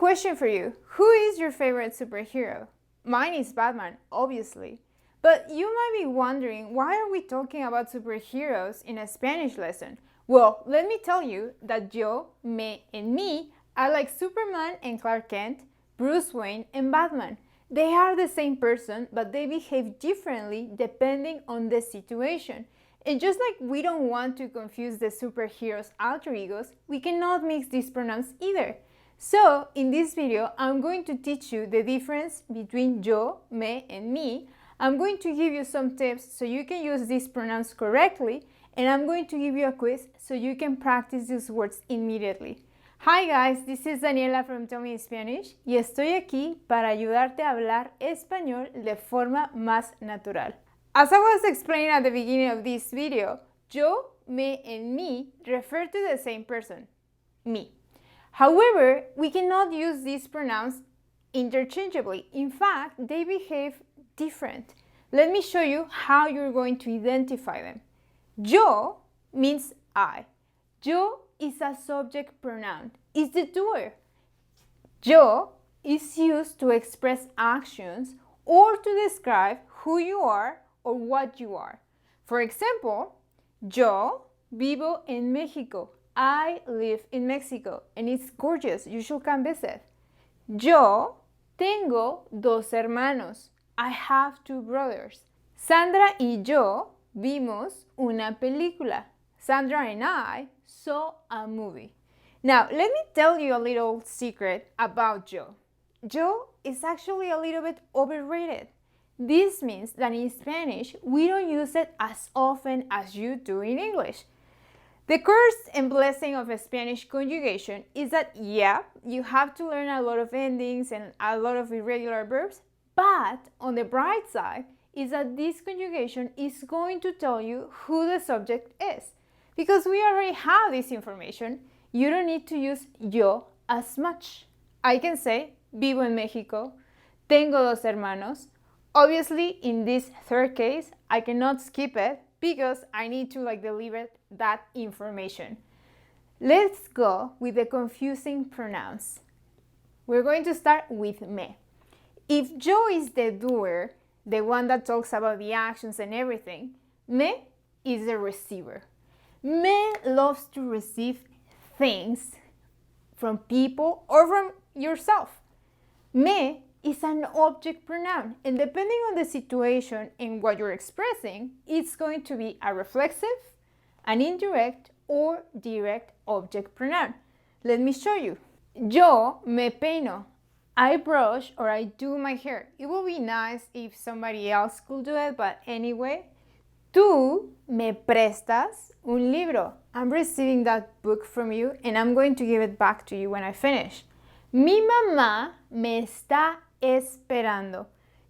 question for you. Who is your favorite superhero? Mine is Batman, obviously. But you might be wondering, why are we talking about superheroes in a Spanish lesson? Well, let me tell you that yo, me, and me are like Superman and Clark Kent, Bruce Wayne and Batman. They are the same person, but they behave differently depending on the situation. And just like we don't want to confuse the superheroes' alter egos, we cannot mix these pronouns either. So, in this video, I'm going to teach you the difference between yo, me, and me. I'm going to give you some tips so you can use these pronouns correctly, and I'm going to give you a quiz so you can practice these words immediately. Hi guys, this is Daniela from Tell Me Spanish y estoy aquí para ayudarte a hablar español de forma más natural. As I was explaining at the beginning of this video, yo, me, and me refer to the same person, me. However, we cannot use these pronouns interchangeably. In fact, they behave different. Let me show you how you're going to identify them. Yo means I. Yo is a subject pronoun. It's the doer. Yo is used to express actions or to describe who you are or what you are. For example, yo vivo en México. I live in Mexico and it's gorgeous. You should come visit. Yo tengo dos hermanos. I have two brothers. Sandra y yo vimos una película. Sandra and I saw a movie. Now, let me tell you a little secret about yo. Yo is actually a little bit overrated. This means that in Spanish, we don't use it as often as you do in English. The curse and blessing of a Spanish conjugation is that, yeah, you have to learn a lot of endings and a lot of irregular verbs, but on the bright side is that this conjugation is going to tell you who the subject is. Because we already have this information, you don't need to use yo as much. I can say, vivo en México, tengo dos hermanos. Obviously, in this third case, I cannot skip it because I need to deliver that information. Let's go with the confusing pronouns. We're going to start with me. If yo is the doer, the one that talks about the actions and everything, me is the receiver. Me loves to receive things from people or from yourself. Me is an object pronoun, and depending on the situation and what you're expressing, it's going to be a reflexive, an indirect, or direct object pronoun. Let me show you. Yo me peino. I brush or I do my hair. It would be nice if somebody else could do it, but anyway. Tú me prestas un libro. I'm receiving that book from you and I'm going to give it back to you when I finish. Mi mamá me está esperando.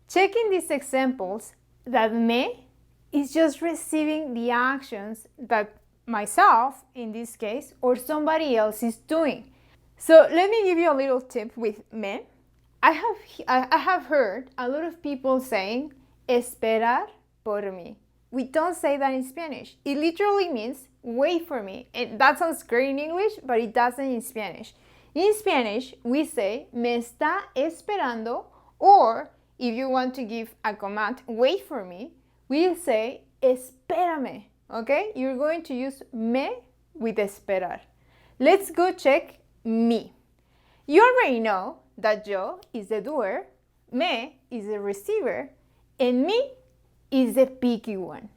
Checking these examples, that me is just receiving the actions that myself, in this case, or somebody else is doing. So let me give you a little tip with me. I have heard a lot of people saying esperar por mí. We don't say that in Spanish. It literally means wait for me. And that sounds great in English, but it doesn't in Spanish. In Spanish, we say me está esperando, or if you want to give a command, wait for me, we say espérame. Okay? You're going to use me with esperar. Let's go check me. You already know that yo is the doer, me is the receiver, and me is the picky one.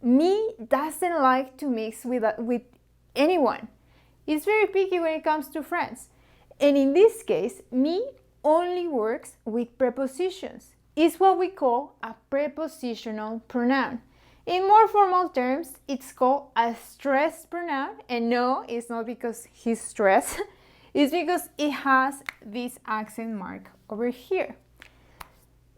Me doesn't like to mix with anyone. It's very picky when it comes to friends. And in this case, me only works with prepositions. It's what we call a prepositional pronoun. In more formal terms, it's called a stressed pronoun. And no, it's not because he's stressed. It's because it has this accent mark over here.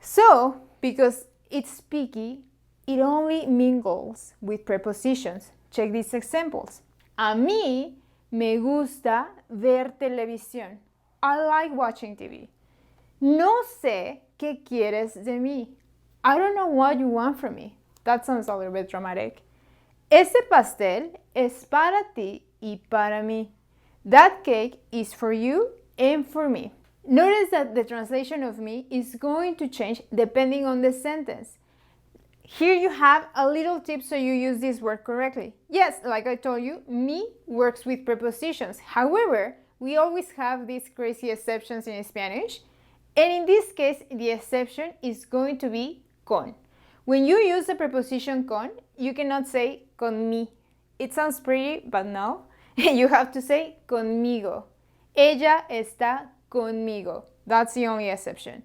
So, because it's picky, it only mingles with prepositions. Check these examples. A mí me gusta ver televisión. I like watching TV. No sé qué quieres de mí. I don't know what you want from me. That sounds a little bit dramatic. Ese pastel es para ti y para mí. That cake is for you and for me. Notice that the translation of me is going to change depending on the sentence. Here you have a little tip so you use this word correctly. Yes, like I told you, me works with prepositions. However, we always have these crazy exceptions in Spanish. And in this case, the exception is going to be con. When you use the preposition con, you cannot say con mi. It sounds pretty, but no. You have to say conmigo. Ella está conmigo. That's the only exception.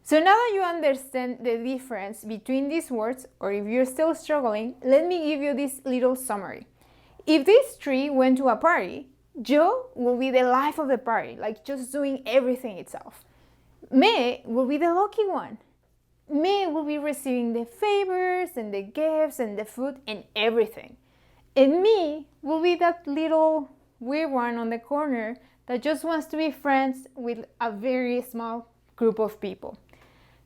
So now that you understand the difference between these words, or if you're still struggling, let me give you this little summary. If these three went to a party, yo will be the life of the party, like just doing everything itself. Me will be the lucky one. Me will be receiving the favors and the gifts and the food and everything. And me will be that little weird one on the corner that just wants to be friends with a very small group of people.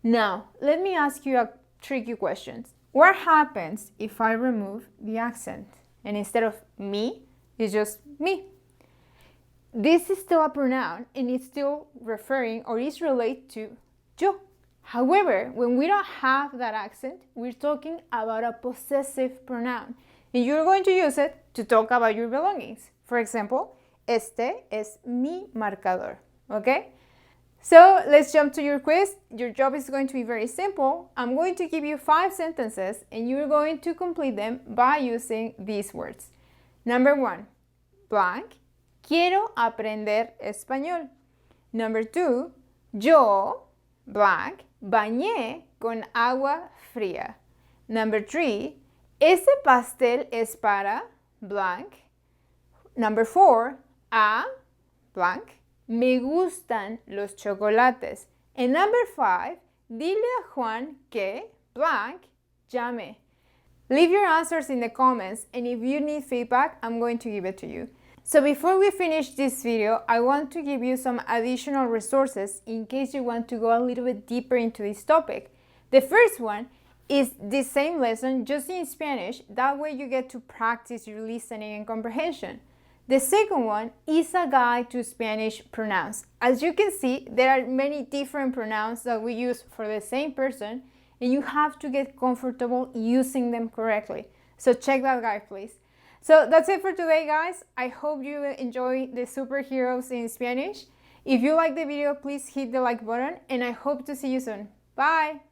Now, let me ask you a tricky question. What happens if I remove the accent and instead of me, it's just me? This is still a pronoun and it's still referring or is related to yo. However, when we don't have that accent, we're talking about a possessive pronoun. And you're going to use it to talk about your belongings. For example, este es mi marcador. Okay? So let's jump to your quiz. Your job is going to be very simple. I'm going to give you 5 sentences and you're going to complete them by using these words. Number 1, blank, quiero aprender español. Number 2, yo, blank, bañé con agua fría. Number 3, ese pastel es para, blank. Number 4, a, blank, me gustan los chocolates. And number 5, dile a Juan que, blank, llame. Leave your answers in the comments, and if you need feedback, I'm going to give it to you. So before we finish this video, I want to give you some additional resources in case you want to go a little bit deeper into this topic. The first one is the same lesson, just in Spanish. That way you get to practice your listening and comprehension. The second one is a guide to Spanish pronouns. As you can see, there are many different pronouns that we use for the same person, and you have to get comfortable using them correctly. So check that guide, please. So that's it for today, guys. I hope you enjoy the superheroes in Spanish. If you like the video, please hit the like button, and I hope to see you soon. Bye!